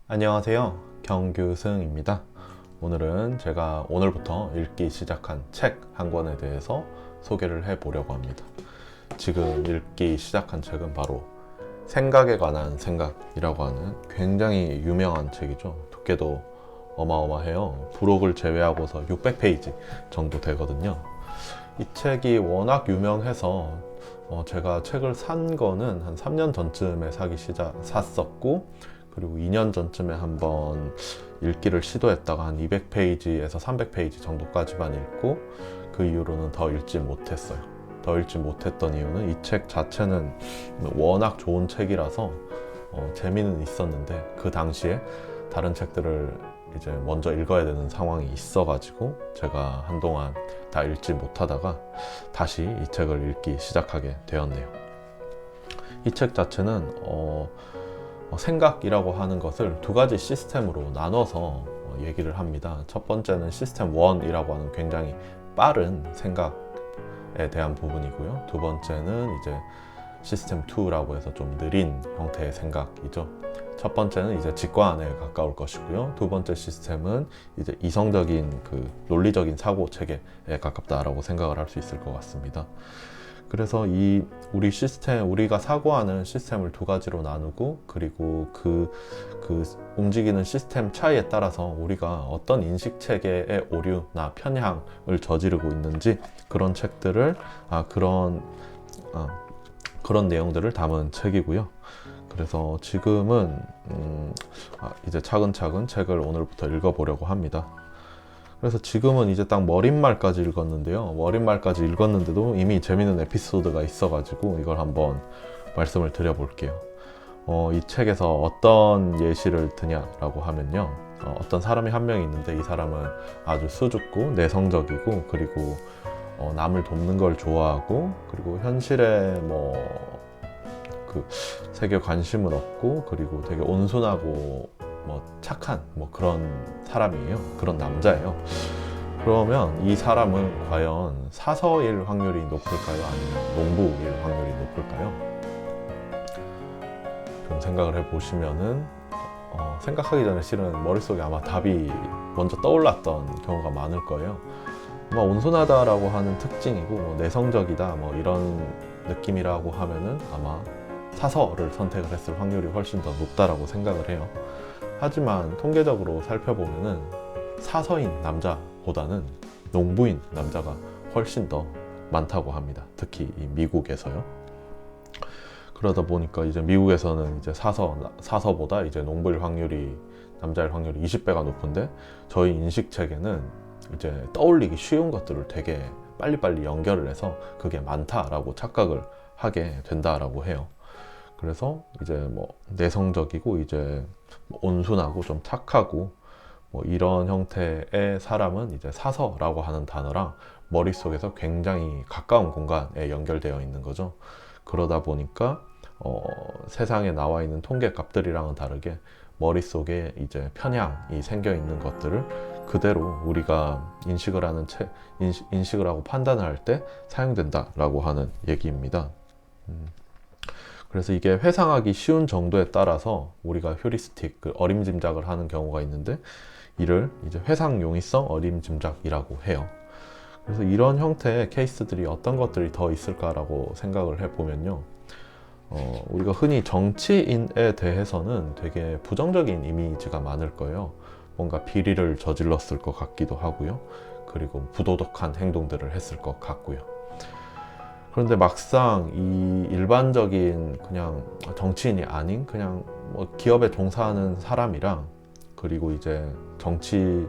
안녕하세요. 경규승입니다. 오늘은 제가 오늘부터 읽기 시작한 책 한 권에 대해서 소개를 해 보려고 합니다. 지금 읽기 시작한 책은 바로 생각에 관한 생각이라고 하는 굉장히 유명한 책이죠. 두께도 어마어마해요. 부록을 제외하고서 600페이지 정도 되거든요. 이 책이 워낙 유명해서 제가 책을 산 거는 한 3년 전쯤에 샀었고, 그리고 2년 전쯤에 한번 읽기를 시도했다가 한 200페이지에서 300페이지 정도까지만 읽고, 그 이후로는 더 읽지 못했어요. 더 읽지 못했던 이유는 이 책 자체는 워낙 좋은 책이라서 재미는 있었는데, 그 당시에 다른 책들을 이제 먼저 읽어야 되는 상황이 있어가지고 제가 한동안 다 읽지 못하다가 다시 이 책을 읽기 시작하게 되었네요. 이 책 자체는 생각이라고 하는 것을 두 가지 시스템으로 나눠서 얘기를 합니다. 첫 번째는 시스템 1이라고 하는 굉장히 빠른 생각에 대한 부분이고요. 두 번째는 이제 시스템 2라고 해서 좀 느린 형태의 생각이죠. 첫 번째는 이제 직관에 가까울 것이고요. 두 번째 시스템은 이제 이성적인 그 논리적인 사고 체계에 가깝다라고 생각을 할 수 있을 것 같습니다. 그래서 우리가 사고하는 시스템을 두 가지로 나누고, 그리고 그 움직이는 시스템 차이에 따라서 우리가 어떤 인식 체계의 오류나 편향을 저지르고 있는지, 그런 책들을 그런 내용들을 담은 책이고요. 그래서 지금은 이제 차근차근 책을 오늘부터 읽어보려고 합니다. 그래서 지금은 이제 딱 머릿말까지 읽었는데요. 머릿말까지 읽었는데도 이미 재밌는 에피소드가 있어가지고 이걸 한번 말씀을 드려볼게요. 이 책에서 어떤 예시를 드냐라고 하면요. 어떤 사람이 한 명 있는데, 이 사람은 아주 수줍고 내성적이고, 그리고 남을 돕는 걸 좋아하고, 그리고 현실에 세계에 관심은 없고, 그리고 되게 온순하고 착한 그런 사람이에요. 그런 남자예요. 그러면 이 사람은 과연 사서일 확률이 높을까요? 아니면 농부일 확률이 높을까요? 좀 생각을 해보시면은 생각하기 전에 실은 머릿속에 아마 답이 먼저 떠올랐던 경우가 많을 거예요. 온순하다라고 하는 특징이고, 내성적이다 이런 느낌이라고 하면은 아마 사서를 선택을 했을 확률이 훨씬 더 높다라고 생각을 해요. 하지만 통계적으로 살펴보면은 사서인 남자보다는 농부인 남자가 훨씬 더 많다고 합니다. 특히 이 미국에서요. 그러다 보니까 이제 미국에서는 이제 사서보다 이제 남자일 확률이 20배가 높은데, 저희 인식 체계는 이제 떠올리기 쉬운 것들을 되게 빨리빨리 연결을 해서 그게 많다라고 착각을 하게 된다라고 해요. 그래서 이제 내성적이고, 이제 온순하고 좀 착하고 이런 형태의 사람은 이제 사서라고 하는 단어랑 머릿속에서 굉장히 가까운 공간에 연결되어 있는 거죠. 그러다 보니까 세상에 나와 있는 통계 값들이랑은 다르게 머릿속에 이제 편향이 생겨 있는 것들을 그대로 우리가 인식을 하고 판단을 할 때 사용된다라고 하는 얘기입니다. 그래서 이게 회상하기 쉬운 정도에 따라서 우리가 휴리스틱, 어림짐작을 하는 경우가 있는데, 이를 이제 회상 용이성 어림짐작이라고 해요. 그래서 이런 형태의 케이스들이 어떤 것들이 더 있을까라고 생각을 해보면요. 우리가 흔히 정치인에 대해서는 되게 부정적인 이미지가 많을 거예요. 뭔가 비리를 저질렀을 것 같기도 하고요. 그리고 부도덕한 행동들을 했을 것 같고요. 그런데 막상 이 일반적인 그냥 정치인이 아닌 그냥 기업에 종사하는 사람이랑, 그리고 이제 정치를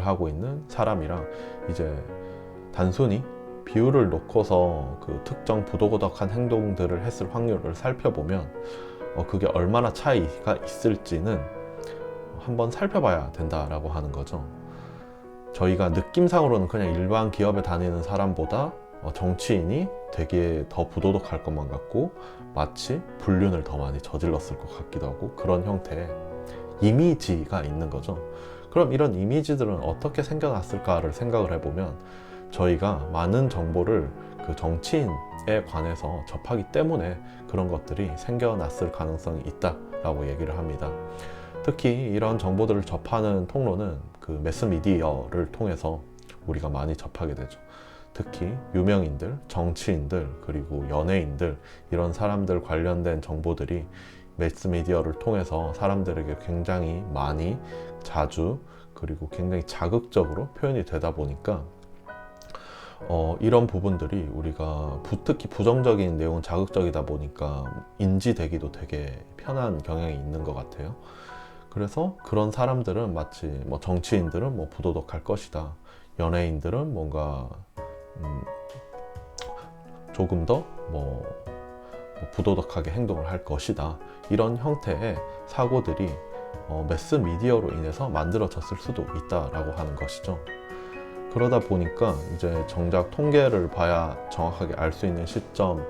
하고 있는 사람이랑 이제 단순히 비율을 놓고서 그 특정 부도덕한 행동들을 했을 확률을 살펴보면 그게 얼마나 차이가 있을지는 한번 살펴봐야 된다라고 하는 거죠. 저희가 느낌상으로는 그냥 일반 기업에 다니는 사람보다 정치인이 되게 더 부도덕할 것만 같고, 마치 불륜을 더 많이 저질렀을 것 같기도 하고, 그런 형태의 이미지가 있는 거죠. 그럼 이런 이미지들은 어떻게 생겨났을까를 생각을 해보면, 저희가 많은 정보를 그 정치인에 관해서 접하기 때문에 그런 것들이 생겨났을 가능성이 있다라고 얘기를 합니다. 특히 이런 정보들을 접하는 통로는 그 매스미디어를 통해서 우리가 많이 접하게 되죠. 특히 유명인들, 정치인들, 그리고 연예인들, 이런 사람들 관련된 정보들이 매스미디어를 통해서 사람들에게 굉장히 많이, 자주, 그리고 굉장히 자극적으로 표현이 되다 보니까 이런 부분들이 우리가 특히 부정적인 내용은 자극적이다 보니까 인지되기도 되게 편한 경향이 있는 것 같아요. 그래서 그런 사람들은 마치 뭐 정치인들은 뭐 부도덕할 것이다, 연예인들은 뭔가 조금 더 부도덕하게 행동을 할 것이다, 이런 형태의 사고들이 매스미디어로 인해서 만들어졌을 수도 있다라고 하는 것이죠. 그러다 보니까 이제 정작 통계를 봐야 정확하게 알 수 있는 시점이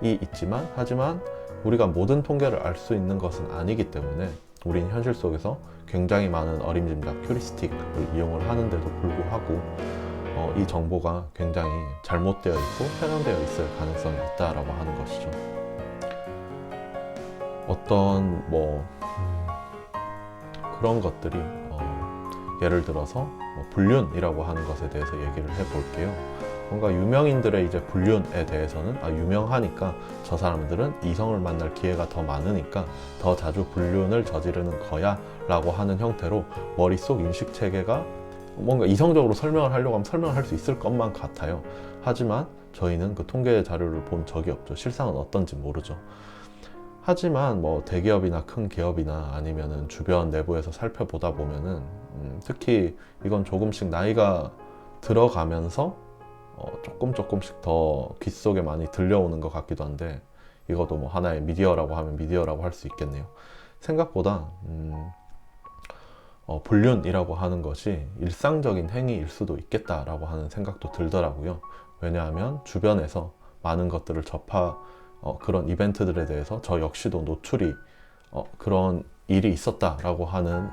있지만, 하지만 우리가 모든 통계를 알 수 있는 것은 아니기 때문에 우리는 현실 속에서 굉장히 많은 어림짐작 휴리스틱을 이용을 하는데도 불구하고 이 정보가 굉장히 잘못되어 있고 편향되어 있을 가능성이 있다라고 하는 것이죠. 어떤 그런 것들이 예를 들어서 불륜이라고 하는 것에 대해서 얘기를 해볼게요. 뭔가 유명인들의 이제 불륜에 대해서는 유명하니까 저 사람들은 이성을 만날 기회가 더 많으니까 더 자주 불륜을 저지르는 거야 라고 하는 형태로 머릿속 인식 체계가 뭔가 이성적으로 설명을 하려고 하면 설명을 할 수 있을 것만 같아요. 하지만 저희는 그 통계 자료를 본 적이 없죠. 실상은 어떤지 모르죠. 하지만 대기업이나 큰 기업이나 아니면은 주변 내부에서 살펴보다 보면은 특히 이건 조금씩 나이가 들어가면서 조금씩 더 귓속에 많이 들려오는 것 같기도 한데, 이것도 하나의 미디어라고 하면 미디어라고 할 수 있겠네요. 생각보다 불륜이라고 하는 것이 일상적인 행위일 수도 있겠다라고 하는 생각도 들더라고요. 왜냐하면 주변에서 많은 것들을 그런 이벤트들에 대해서 저 역시도 노출이 그런 일이 있었다라고 하는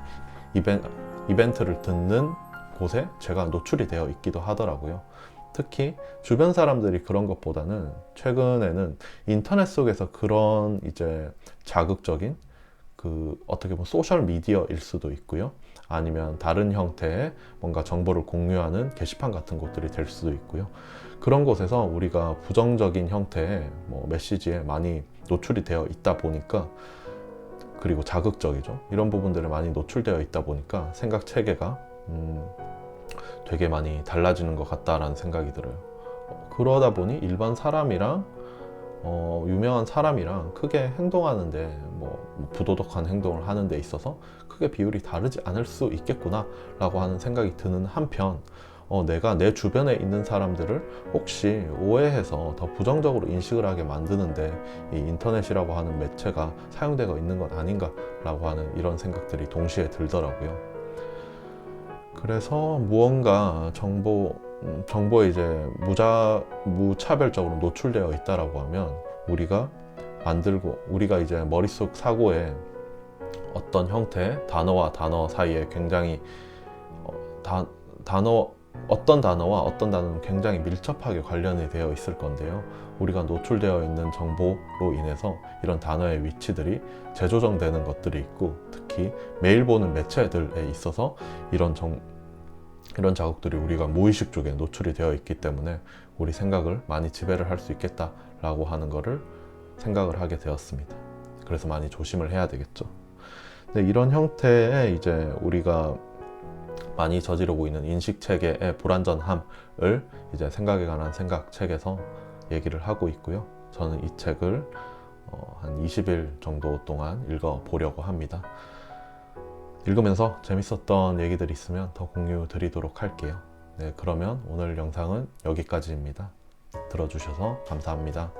이벤트를 듣는 곳에 제가 노출이 되어 있기도 하더라고요. 특히 주변 사람들이 그런 것보다는 최근에는 인터넷 속에서 그런 이제 자극적인 어떻게 보면 소셜 미디어일 수도 있고요. 아니면 다른 형태의 뭔가 정보를 공유하는 게시판 같은 곳들이 될 수도 있고요. 그런 곳에서 우리가 부정적인 형태의 메시지에 많이 노출이 되어 있다 보니까, 그리고 자극적이죠. 이런 부분들에 많이 노출되어 있다 보니까 생각 체계가 되게 많이 달라지는 것 같다라는 생각이 들어요. 그러다 보니 일반 사람이랑 유명한 사람이랑 크게 행동하는데 부도덕한 행동을 하는 데 있어서 크게 비율이 다르지 않을 수 있겠구나 라고 하는 생각이 드는 한편, 내가 내 주변에 있는 사람들을 혹시 오해해서 더 부정적으로 인식을 하게 만드는데 이 인터넷이라고 하는 매체가 사용되고 있는 것 아닌가 라고 하는 이런 생각들이 동시에 들더라고요. 그래서 무언가 정보에 이제 무차별적으로 노출되어 있다라고 하면 우리가 이제 머릿속 사고에 어떤 형태의 단어와 단어 사이에 굉장히 어떤 단어와 어떤 단어는 굉장히 밀접하게 관련이 되어 있을 건데요. 우리가 노출되어 있는 정보로 인해서 이런 단어의 위치들이 재조정되는 것들이 있고, 특히 매일 보는 매체들에 있어서 이런 자극들이 우리가 무의식 쪽에 노출이 되어 있기 때문에 우리 생각을 많이 지배를 할 수 있겠다라고 하는 거를 생각을 하게 되었습니다. 그래서 많이 조심을 해야 되겠죠. 근데 이런 형태의 이제 우리가 많이 저지르고 있는 인식 체계의 불완전함을 이제 생각에 관한 생각책에서 얘기를 하고 있고요. 저는 이 책을 한 20일 정도 동안 읽어보려고 합니다. 읽으면서 재밌었던 얘기들이 있으면 더 공유 드리도록 할게요. 네, 그러면 오늘 영상은 여기까지입니다. 들어주셔서 감사합니다.